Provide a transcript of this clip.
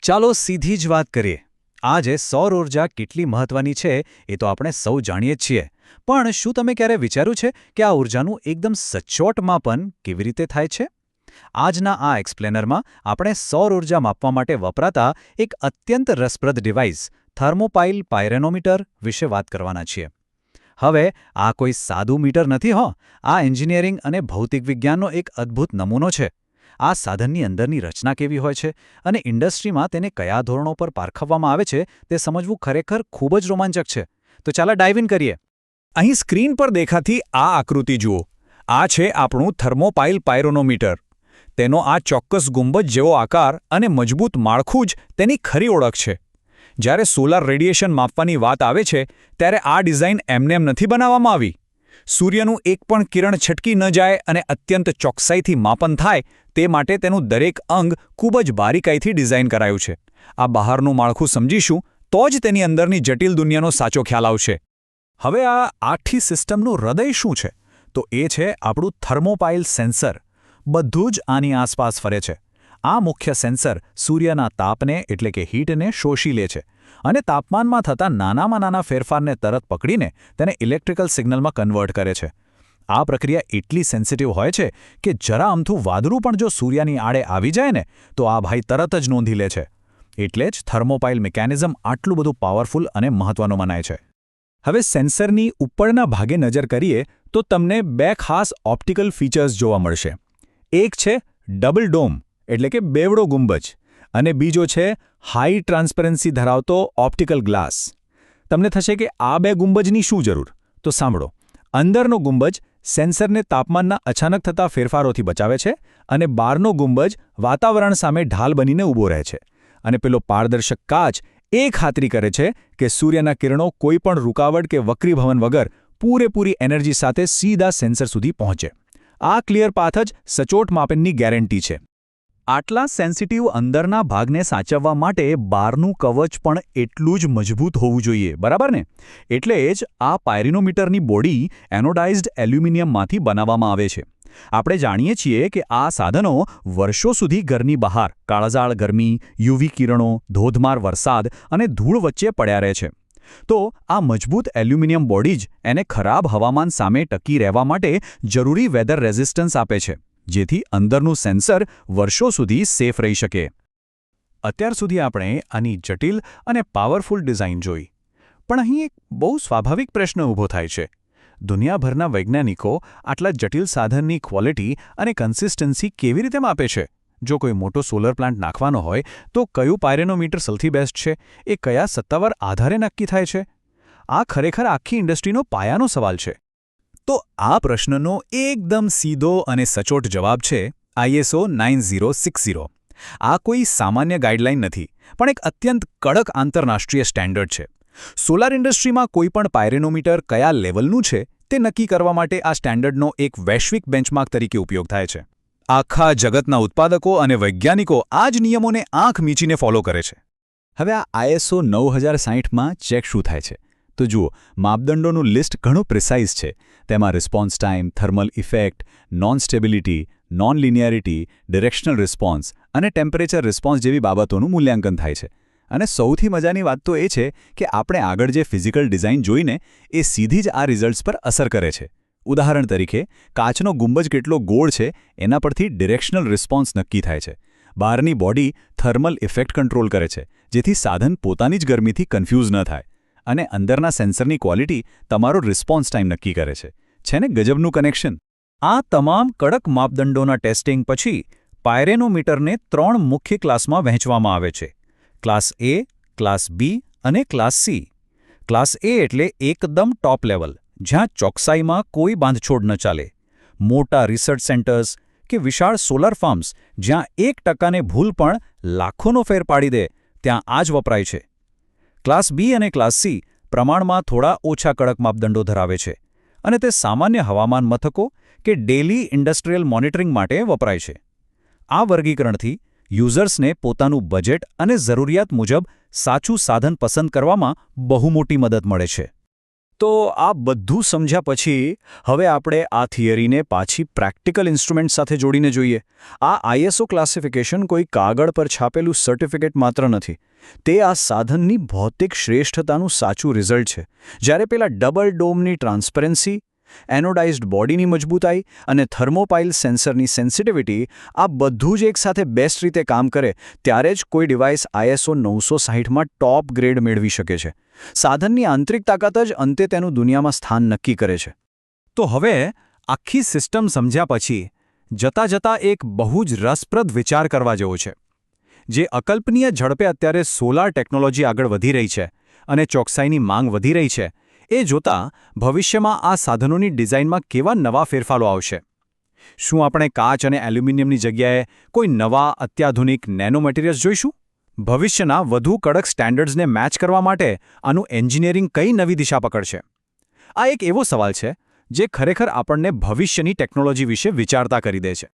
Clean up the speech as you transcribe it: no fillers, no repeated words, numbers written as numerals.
ચાલો સીધી જ વાત કરીએ. આજે સૌર ઊર્જા કેટલી મહત્વની છે એ તો આપણે સૌ જાણીએ જ છીએ. પણ શું તમે ક્યારે વિચાર્યું છે કે આ ઊર્જાનું એકદમ સચોટ માપન કેવી રીતે થાય છે? આજના આ એક્સપ્લેનરમાં આપણે સૌર ઊર્જા માપવા માટે વપરાતા એક અત્યંત રસપ્રદ ડિવાઇસ થર્મોપાઇલ પાયરેનોમીટર વિશે વાત કરવાના છીએ. હવે આ કોઈ સાદું મીટર નથી હો, આ એન્જિનિયરિંગ અને ભૌતિક વિજ્ઞાનનો એક અદ્ભુત નમૂનો છે. આ સાધનની અંદરની રચના કેવી હોય છે અને ઇન્ડસ્ટ્રીમાં તેને કયા ધોરણો પર પારખવામાં આવે છે તે સમજવું ખરેખર ખૂબ જ રોમાંચક છે. તો ચાલો ડાઇવ ઇન કરીએ. અહીં સ્ક્રીન પર દેખાતી આ આકૃતિ જુઓ. આ છે આપણું થર્મોપાઇલ પાયરોનોમીટર. તેનો આ ચોક્કસ ગુંબજ જેવો આકાર અને મજબૂત માળખું જ તેની ખરી ઓળખ છે. જ્યારે સોલાર રેડિયેશન માપવાની વાત આવે છે ત્યારે આ ડિઝાઇન એમનેમ નથી બનાવવામાં આવી. સૂર્યનું એક પણ કિરણ છટકી ન જાય અને અત્યંત ચોકસાઈથી માપન થાય તે માટે તેનું દરેક અંગ ખૂબ જ બારીકાઈથી ડિઝાઇન કરાયું છે. આ બહારનું માળખું સમજીશું તો જ તેની અંદરની જટિલ દુનિયાનો સાચો ખ્યાલ આવશે. હવે આ આખી સિસ્ટમનું હૃદય શું છે? તો એ છે આપણું થર્મોપાઇલ સેન્સર. બધું જ આની આસપાસ ફરે છે. આ મુખ્ય સેન્સર સૂર્યના તાપને એટલે કે હીટને શોષી લે છે અને તાપમાનમાં થતા નાનામાં નાના ફેરફારને તરત પકડીને તેને ઇલેક્ટ્રિકલ સિગ્નલમાં કન્વર્ટ કરે છે. આ પ્રક્રિયા એટલી સેન્સિટિવ હોય છે કે જરા અમથું વાદળું પણ જો સૂર્યની આડે આવી જાય ને તો આ ભાઈ તરત જ નોંધી લે છે. એટલે જ થર્મોપાઇલ મિકેનિઝમ આટલું બધું પાવરફુલ અને મહત્વનું મનાય છે. હવે સેન્સરની ઉપરના ભાગે નજર કરીએ તો તમને બે ખાસ ઓપ્ટિકલ ફીચર્સ જોવા મળશે. એક છે ડબલ ડોમ એટલે કે બેવડો ગુંબજ અને બીજો છે હાઈ ટ્રાન્સપરન્સી ધરાવતો ઓપ્ટિકલ ગ્લાસ. તમને થશે કે આ બે ગુંબજની શું જરૂર? તો સાંભળો. અંદરનો ગુંબજ સેન્સરને તાપમાનના અચાનક થતા ફેરફારોથી બચાવે છે અને બહારનો ગુંબજ વાતાવરણ સામે ઢાલ બનીને ઊભો રહે છે. અને પેલો પારદર્શક કાચ એ ખાતરી કરે છે કે સૂર્યના કિરણો કોઈપણ રૂકાવટ કે વક્રીભવન વગર પૂરેપૂરી એનર્જી સાથે સીધા સેન્સર સુધી પહોંચે. આ ક્લિયર પાથ જ સચોટ માપનની ગેરંટી છે. આટલા સેન્સિટિવ અંદરના ભાગને સાચવવા માટે બહારનું કવચ પણ એટલું જ મજબૂત હોવું જોઈએ, બરાબર ને? એટલે જ આ પાયરોનોમીટરની બોડી એનોડાઇઝ્ડ એલ્યુમિનિયમમાંથી બનાવવામાં આવે છે. આપણે જાણીએ છીએ કે આ સાધનો વર્ષો સુધી ઘરની બહાર કાળઝાળ ગરમી, યુવી કિરણો, ધોધમાર વરસાદ અને ધૂળ વચ્ચે પડ્યા રહે છે. તો આ મજબૂત એલ્યુમિનિયમ બોડી જ એને ખરાબ હવામાન સામે ટકી રહેવા માટે જરૂરી વેધર રેઝિસ્ટન્સ આપે છે, જેથી અંદરનું સેન્સર વર્ષો સુધી સેફ રહી શકે. અત્યાર સુધી આપણે આની જટિલ અને પાવરફુલ ડિઝાઇન જોઈ. પણ અહીં એક બહુ સ્વાભાવિક પ્રશ્ન ઊભો થાય છે. દુનિયાભરના વૈજ્ઞાનિકો આટલા જટિલ સાધનની ક્વોલિટી અને કન્સિસ્ટન્સી કેવી રીતે માપે છે? જો કોઈ મોટો સોલર પ્લાન્ટ નાખવાનો હોય તો કયું પાયરોનોમીટર સૌથી બેસ્ટ છે? એ કયા સત્તાવાર આધારે નક્કી થાય છે? આ ખરેખર આખી ઇન્ડસ્ટ્રીનો પાયાનો સવાલ છે. તો આ પ્રશ્નનો એકદમ સીધો અને સચોટ જવાબ છે ISO 9060. આ કોઈ સામાન્ય ગાઈડલાઈન નથી, પણ એક અત્યંત કડક આંતરરાષ્ટ્રીય સ્ટેન્ડર્ડ છે. સોલાર ઇન્ડસ્ટ્રીમાં કોઈપણ પાયરોનોમીટર કયા લેવલનું છે તે નક્કી કરવા માટે આ સ્ટેન્ડર્ડનો એક વૈશ્વિક બેન્ચમાર્ક તરીકે ઉપયોગ થાય છે. આખા જગતના ઉત્પાદકો અને વૈજ્ઞાનિકો આ જ નિયમોને આંખ મીચીને ફોલો કરે છે. હવે આ ISO 9060માં ચેક શું થાય છે? તો જુઓ, માપદંડોનું લિસ્ટ ઘણું પ્રિસાઇઝ છે. તેમાં response time, thermal effect, non stability, non linearity, directional response અને ટેમ્પરેચર રિસ્પોન્સ જેવી બાબતોનું મૂલ્યાંકન થાય છે. અને સૌથી મજાની વાત તો એ છે કે આપણે આગળ જે ફિઝિકલ ડિઝાઇન જોઈને એ સીધી જ આ રિઝલ્ટ્સ પર અસર કરે છે. ઉદાહરણ તરીકે, કાચનો ગુંબજ કેટલો ગોળ છે એના પરથી ડિરેક્શનલ રિસ્પોન્સ નક્કી થાય છે. બહારની બોડી થર્મલ ઇફેક્ટ કંટ્રોલ કરે છે, જેથી સાધન પોતાની જ ગરમીથી કન્ફ્યુઝ ન થાય. અને અંદરના સેન્સરની ક્વોલિટી તમારો રિસ્પોન્સ ટાઈમ નક્કી કરે છે. છે ને ગજબનું કનેક્શન? આ તમામ કડક માપદંડોના ટેસ્ટિંગ પછી પાયરોનોમીટરને 3 મુખ્ય ક્લાસમાં વહેંચવામાં આવે છે. ક્લાસ A, ક્લાસ B અને ક્લાસ C. ક્લાસ A એટલે એકદમ ટોપ લેવલ, જ્યાં ચોકસાઈમાં કોઈ બાંધછોડ ન ચાલે. મોટા રિસર્ચ સેન્ટર્સ કે વિશાળ સોલાર ફાર્મ્સ જ્યાં 1% ભૂલ પણ લાખોનો ફેર પાડી દે, ત્યાં આ જ વપરાય છે. ક્લાસ B અને ક્લાસ C પ્રમાણમાં થોડા ઓછા કડક માપદંડો ધરાવે છે અને તે સામાન્ય હવામાન મથકો કે ડેલી ઇન્ડસ્ટ્રીયલ મોનિટરિંગ માટે વપરાય છે. આ વર્ગીકરણથી યુઝર્સને પોતાનું બજેટ અને જરૂરિયાત મુજબ સાચું સાધન પસંદ કરવામાં બહુ મોટી મદદ મળે છે. તો આ બધું સમજ્યા પછી હવે આપણે આ થિયરીને પાછી પ્રેક્ટિકલ ઇન્સ્ટ્રુમેન્ટ સાથે જોડીને જોઈએ. આ આઈએસઓ ક્લાસિફિકેશન કોઈ કાગળ પર છાપેલું સર્ટિફિકેટ માત્ર નથી. તે આ સાધનની ભૌતિક શ્રેષ્ઠતાનું સાચું રિઝલ્ટ છે. જ્યારે પેલા ડબલ ડોમની ટ્રાન્સપરન્સી, એનોડાઇઝ્ડ બોડીની મજબૂતાઈ અને થર્મોપાઇલ સેન્સરની સેન્સિટિવિટી આ બધું જ એકસાથે બેસ્ટ રીતે કામ કરે ત્યારે જ કોઈ ડિવાઇસ આઈએસઓ 960માં ટોપ ગ્રેડ મેળવી શકે છે. સાધનની આંતરિક તાકાત જ અંતે તેનું દુનિયામાં સ્થાન નક્કી કરે છે. તો હવે આખી સિસ્ટમ સમજ્યા પછી જતાં એક બહુ જ રસપ્રદ વિચાર કરવા જેવો છે. જે અકલ્પનીય ઝડપે અત્યારે સોલાર ટેકનોલોજી આગળ વધી રહી છે અને ચોકસાઈની માંગ વધી રહી છે, એ જોતાં ભવિષ્યમાં આ સાધનોની ડિઝાઇનમાં કેવા નવા ફેરફારો આવશે. શું આપણે કાચ અને એલ્યુમિનિયમની જગ્યાએ કોઈ નવા અત્યાધુનિક નેનો મટીરિયલ્સ જોઈશું? ભવિષ્યના વધુ કડક સ્ટેન્ડર્ડ્સને મેચ કરવા માટે આનું એન્જિનિયરિંગ કઈ નવી દિશા પકડશે? આ એક એવો સવાલ છે જે ખરેખર આપણને ભવિષ્યની ટેકનોલોજી વિશે વિચારતા કરી દે છે.